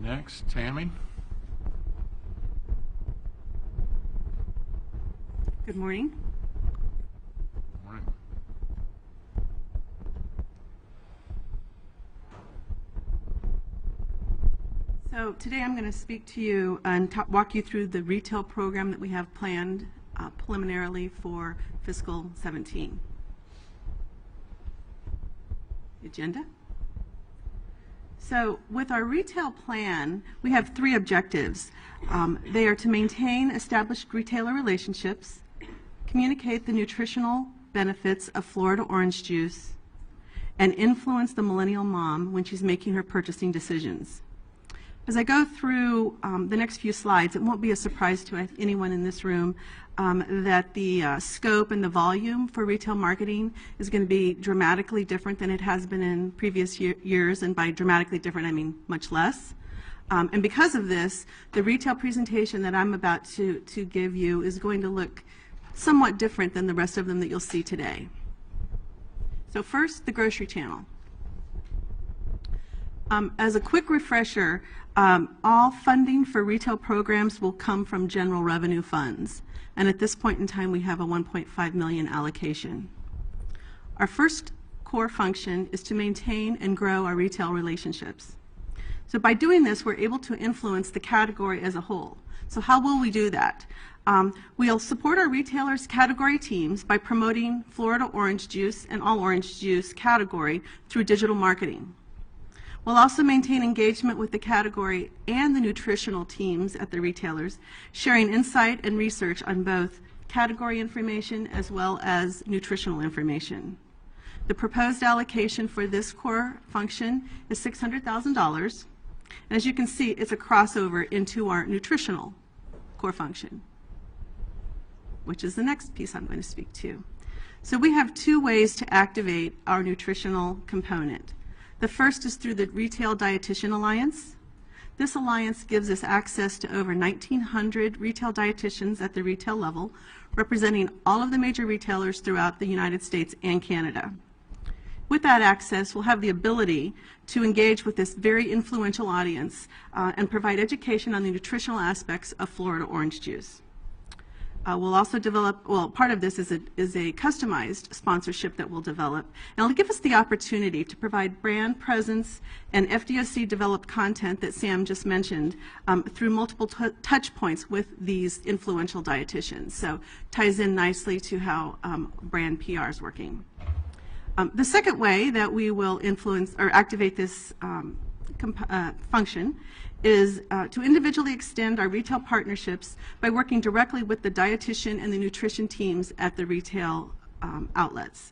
Next, Tammy. Good morning. Morning. So today I'm going to speak to you and walk you through the retail program that we have planned preliminarily for fiscal 17. Agenda. So with our retail plan, we have three objectives. They are to maintain established retailer relationships, communicate the nutritional benefits of Florida orange juice, and influence the millennial mom when she's making her purchasing decisions. As I go through the next few slides, it won't be a surprise to anyone in this room that the scope and the volume for retail marketing is going to be dramatically different than it has been in previous years, and by dramatically different I mean much less. And because of this, the retail presentation that I'm about to give you is going to look somewhat different than the rest of them that you'll see today. So first, the grocery channel. As a quick refresher, all funding for retail programs will come from general revenue funds, and at this point in time we have a $1.5 million allocation. Our first core function is to maintain and grow our retail relationships. So by doing this, we're able to influence the category as a whole. So how will we do that? We'll support our retailers' category teams by promoting Florida orange juice and all orange juice category through digital marketing. We'll also maintain engagement with the category and the nutritional teams at the retailers, sharing insight and research on both category information as well as nutritional information. The proposed allocation for this core function is $600,000. And as you can see, it's a crossover into our nutritional core function, which is the next piece I'm going to speak to. So we have two ways to activate our nutritional component. The first is through the Retail Dietitian Alliance. This alliance gives us access to over 1,900 retail dietitians at the retail level, representing all of the major retailers throughout the United States and Canada. With that access, we'll have the ability to engage with this very influential audience and provide education on the nutritional aspects of Florida orange juice. We'll also develop, well, part of this is a customized sponsorship that we'll develop, and it'll give us the opportunity to provide brand presence and FDOC developed content that Sam just mentioned through multiple touch points with these influential dietitians. So ties in nicely to how brand PR is working. The second way that we will influence or activate this function is to individually extend our retail partnerships by working directly with the dietitian and the nutrition teams at the retail outlets.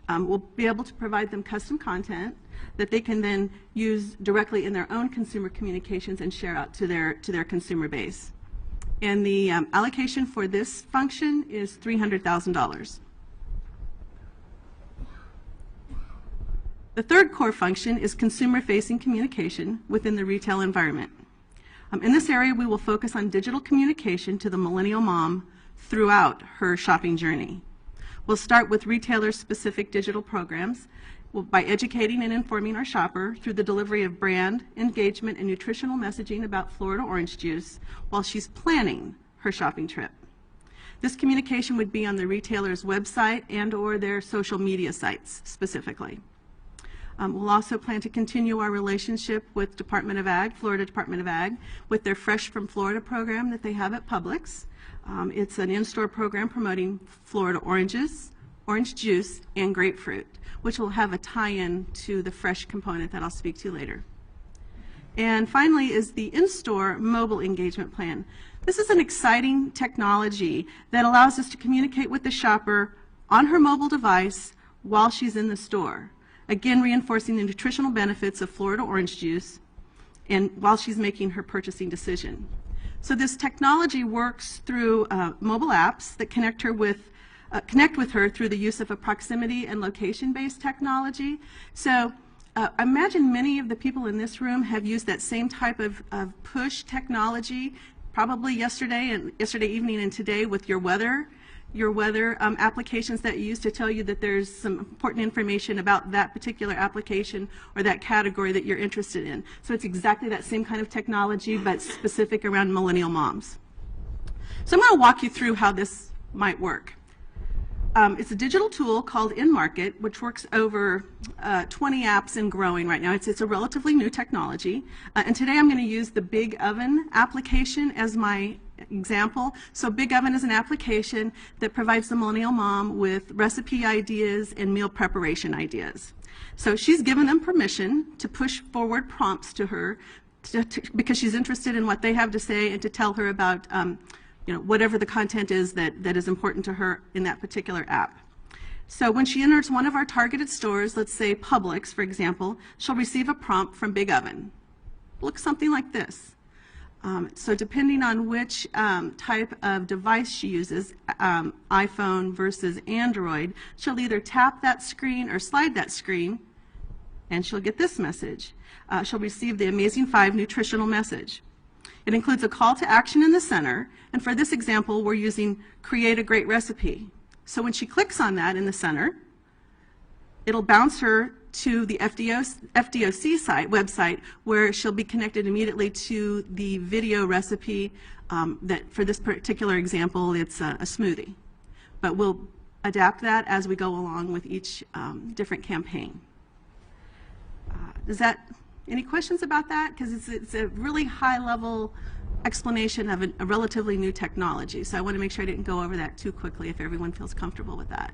We'll be able to provide them custom content that they can then use directly in their own consumer communications and share out to their consumer base. And the allocation for this function is $300,000. The third core function is consumer-facing communication within the retail environment. In this area, we will focus on digital communication to the millennial mom throughout her shopping journey. We'll start with retailer-specific digital programs by educating and informing our shopper through the delivery of brand, engagement, and nutritional messaging about Florida orange juice while she's planning her shopping trip. This communication would be on the retailer's website and/or their social media sites specifically. We'll also plan to continue our relationship with Department of Ag, Florida Department of Ag, with their Fresh from Florida program that they have at Publix. It's an in-store program promoting Florida oranges, orange juice, and grapefruit, which will have a tie-in to the fresh component that I'll speak to later. And finally is the in-store mobile engagement plan. This is an exciting technology that allows us to communicate with the shopper on her mobile device while she's in the store. Again, reinforcing the nutritional benefits of Florida orange juice and while she's making her purchasing decision. So this technology works through mobile apps that connect with her through the use of a proximity and location-based technology. So imagine many of the people in this room have used that same type of push technology probably yesterday evening and today with your weather. your weather applications that you use to tell you that there's some important information about that particular application or that category that you're interested in. So it's exactly that same kind of technology, but specific around millennial moms. So I'm going to walk you through how this might work. It's a digital tool called InMarket, which works over 20 apps and growing right now. It's a relatively new technology. And today I'm going to use the Big Oven application as my example. So Big Oven is an application that provides the millennial mom with recipe ideas and meal preparation ideas. So she's given them permission to push forward prompts to her because she's interested in what they have to say and to tell her about whatever the content is that is important to her in that particular app. So when she enters one of our targeted stores, let's say Publix, for example, she'll receive a prompt from Big Oven. Looks something like this. So depending on which type of device she uses, iPhone versus Android, she'll either tap that screen or slide that screen, and she'll get this message. She'll receive the Amazing 5 nutritional message. It includes a call to action in the center, and for this example, we're using Create a Great Recipe. So when she clicks on that in the center, it'll bounce her to the FDOC website, where she'll be connected immediately to the video recipe that, for this particular example, it's a smoothie. But we'll adapt that as we go along with each different campaign. Any questions about that? Because it's a really high-level explanation of a relatively new technology. So I want to make sure I didn't go over that too quickly if everyone feels comfortable with that.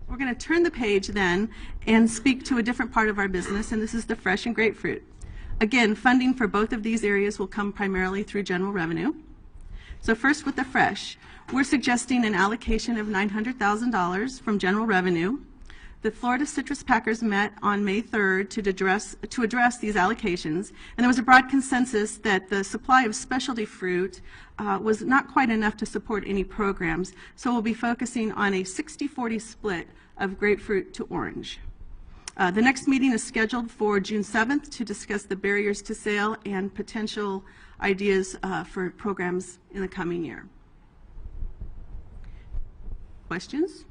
We're going to turn the page then and speak to a different part of our business, and this is the fresh and grapefruit. Again, funding for both of these areas will come primarily through general revenue. So first with the fresh, we're suggesting an allocation of $900,000 from general revenue. The Florida Citrus Packers met on May 3rd to address these allocations, and there was a broad consensus that the supply of specialty fruit was not quite enough to support any programs, so we'll be focusing on a 60-40 split of grapefruit to orange. The next meeting is scheduled for June 7th to discuss the barriers to sale and potential ideas for programs in the coming year. Questions?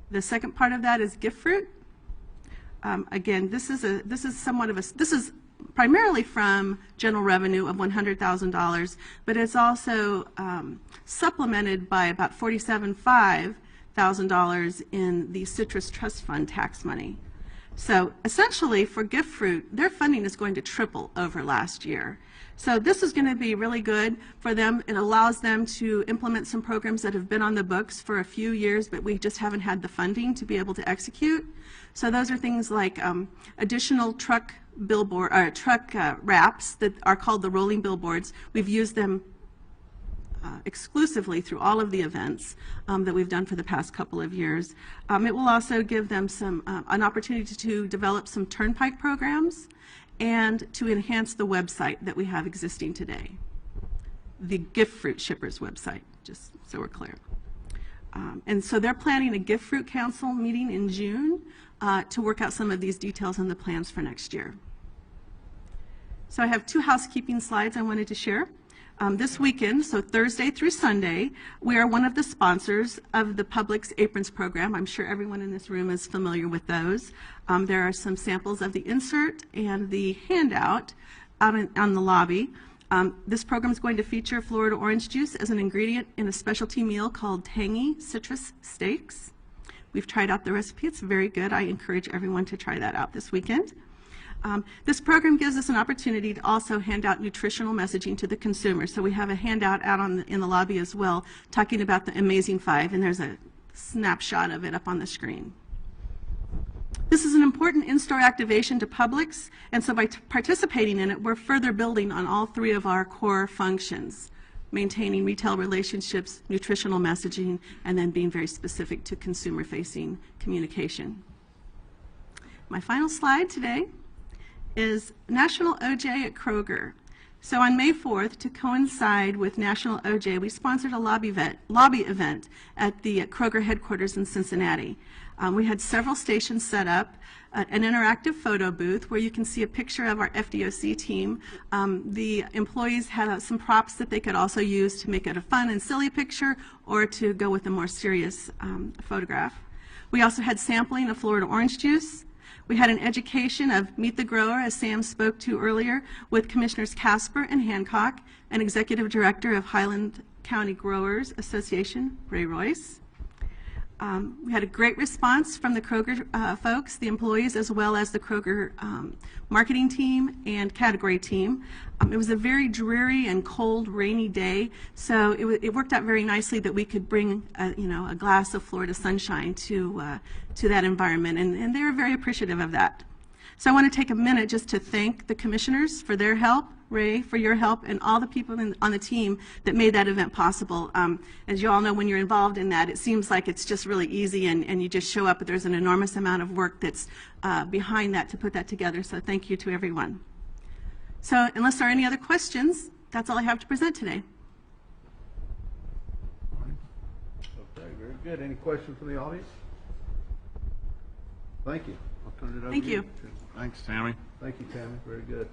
The second part of that is gift fruit. Again, this is primarily from general revenue of $100,000, but it's also supplemented by about $47,500 in the Citrus Trust Fund tax money. So essentially, for gift fruit, their funding is going to triple over last year. So this is going to be really good for them. It allows them to implement some programs that have been on the books for a few years, but we just haven't had the funding to be able to execute. So those are things like additional truck wraps that are called the rolling billboards. We've used them exclusively through all of the events that we've done for the past couple of years. It will also give them an opportunity to develop some turnpike programs and to enhance the website that we have existing today, the Gift Fruit Shippers website, just so we're clear. And so they're planning a Gift Fruit Council meeting in June to work out some of these details and the plans for next year. So I have two housekeeping slides I wanted to share. This weekend, so Thursday through Sunday, we are one of the sponsors of the Publix Aprons program. I'm sure everyone in this room is familiar with those. There are some samples of the insert and the handout out on the lobby. This program is going to feature Florida orange juice as an ingredient in a specialty meal called tangy citrus steaks. We've tried out the recipe. It's very good. I encourage everyone to try that out this weekend. This program gives us an opportunity to also hand out nutritional messaging to the consumer. So we have a handout out in the lobby as well, talking about the Amazing 5, and there's a snapshot of it up on the screen. This is an important in-store activation to Publix, and so by participating in it, we're further building on all three of our core functions: maintaining retail relationships, nutritional messaging, and then being very specific to consumer-facing communication. My final slide today is National OJ at Kroger. So on May 4th, to coincide with National OJ, we sponsored a lobby event at the Kroger headquarters in Cincinnati. We had several stations set up, an interactive photo booth where you can see a picture of our FDOC team. The employees had some props that they could also use to make it a fun and silly picture or to go with a more serious photograph. We also had sampling of Florida orange juice. We had an education of Meet the Grower, as Sam spoke to earlier, with Commissioners Casper and Hancock, and Executive Director of Highland County Growers Association, Ray Royce. We had a great response from the Kroger folks, the employees, as well as the Kroger marketing team and category team. It was a very dreary and cold, rainy day, so it worked out very nicely that we could bring a glass of Florida sunshine to that environment, and they were very appreciative of that. So I want to take a minute just to thank the commissioners for their help, Ray, for your help, and all the people on the team that made that event possible. As you all know, when you're involved in that, it seems like it's just really easy and you just show up, but there's an enormous amount of work that's behind that to put that together, so thank you to everyone. So unless there are any other questions, that's all I have to present today. Okay, very good. Any questions from the audience? Thank you. I'll turn it over Thank to you. Thanks, Tammy. Thank you, Tammy. Very good.